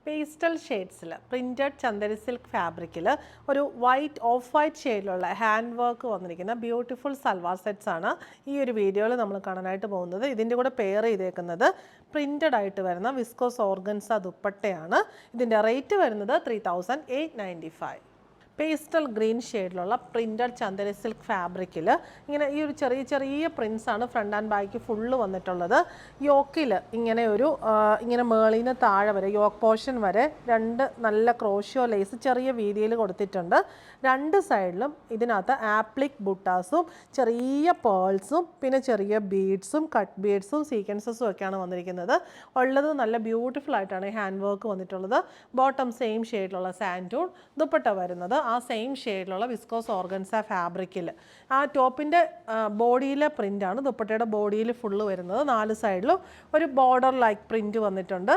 Pastel ഷെയ്ഡ്സിൽ printed Chanderi silk ഫാബ്രിക്കിൽ ഒരു വൈറ്റ് ഓഫ് വൈറ്റ് ഷെയ്ഡിലുള്ള ഹാൻഡ് വർക്ക് വന്നിരിക്കുന്ന ബ്യൂട്ടിഫുൾ സൽവാർ സെറ്റ്സ് ആണ് ഈ ഒരു വീഡിയോയിൽ നമ്മൾ കാണാനായിട്ട് പോകുന്നത്. ഇതിൻ്റെ കൂടെ പെയർ ചെയ്തേക്കുന്നത് പ്രിൻറ്റഡ് ആയിട്ട് വരുന്ന വിസ്കോസ് ഓർഗൻസ ദുപ്പട്ടയാണ്. ഇതിൻ്റെ റേറ്റ് വരുന്നത് 3895. പേസ്റ്റൽ ഗ്രീൻ ഷെയ്ഡിലുള്ള പ്രിൻറ്റഡ് ചന്ദേരി സിൽക്ക് ഫാബ്രിക്കിൽ ഇങ്ങനെ ഈ ഒരു ചെറിയ പ്രിൻസ് ആണ് ഫ്രണ്ട് ആൻഡ് ബാക്ക് ഫുള്ള് വന്നിട്ടുള്ളത്. യോക്കിൽ ഇങ്ങനെ മേളിന് താഴെ വരെ യോക്ക് പോർഷൻ വരെ രണ്ട് നല്ല ക്രോഷ്യോ ലേസ് ചെറിയ വീതിയിൽ കൊടുത്തിട്ടുണ്ട്. രണ്ട് സൈഡിലും ഇതിനകത്ത് ആപ്ലിക് ബുട്ടാസും ചെറിയ പേൾസും പിന്നെ ചെറിയ ബീഡ്സും കട്ട് ബീഡ്സും സീക്വൻസസും ഒക്കെയാണ് വന്നിരിക്കുന്നത്. ഉള്ളത് നല്ല ബ്യൂട്ടിഫുൾ ആയിട്ടാണ് ഹാൻഡ് വർക്ക് വന്നിട്ടുള്ളത്. ബോട്ടം സെയിം ഷെയ്ഡിലുള്ള സാൻഡൂൺ, ദുപ്പട്ട വരുന്നത് ആ സെയിം ഷെയ്ഡിലുള്ള വിസ്കോസ് ഓർഗൻസ ഫാബ്രിക്കിൽ. ആ ടോപ്പിൻ്റെ ബോഡിയിലെ പ്രിൻ്റാണ് ദുപ്പട്ടയുടെ ബോഡിയിൽ ഫുള്ള് വരുന്നത്. 4 സൈഡിലും ഒരു ബോർഡർ ലൈക്ക് പ്രിൻറ്റ് വന്നിട്ടുണ്ട്.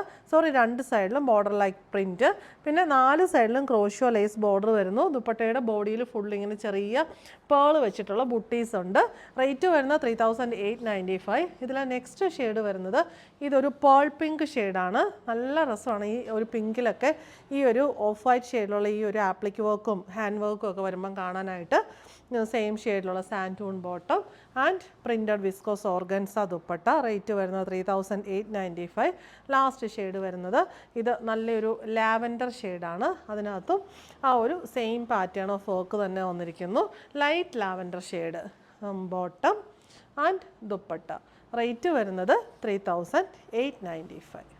രണ്ട് സൈഡിലും ബോർഡർ ലൈക്ക് പ്രിൻറ്റ്, പിന്നെ 4 സൈഡിലും ക്രോഷ്യോ ലേസ് ബോർഡർ വരുന്നു. ദുപ്പട്ടയുടെ ബോഡിയിൽ ഫുൾ ഇങ്ങനെ ചെറിയ പേൾ വെച്ചിട്ടുള്ള ബുട്ടീസ് ഉണ്ട്. റേറ്റ് വരുന്നത് 3895. ഇതിലെ നെക്സ്റ്റ് ഷെയ്ഡ് വരുന്നത് ഇതൊരു പേൾ പിങ്ക് ഷെയ്ഡാണ്. നല്ല രസമാണ് ഈ ഒരു പിങ്കിലൊക്കെ ഈ ഒരു ഓഫ് വൈറ്റ് ഷെയ്ഡിലുള്ള ഈ ഒരു ആപ്ലിക് വർക്കും ഹാൻഡ് വർക്കും ഒക്കെ വരുമ്പം കാണാനായിട്ട്. സെയിം ഷെയ്ഡിലുള്ള santoon bottom and printed viscose organza dupatta. Rate വരുന്നത് 3895. ലാസ്റ്റ് ഷെയ്ഡ് വരുന്നത് ഇത് നല്ലൊരു ലാവൻഡർ ഷെയ്ഡാണ്. അതിനകത്തും ആ ഒരു സെയിം പാറ്റേൺ ഓഫ് വർക്ക് തന്നെ വന്നിരിക്കുന്നു. Light lavender shade bottom and dupatta. Rate വരുന്നത് 3895.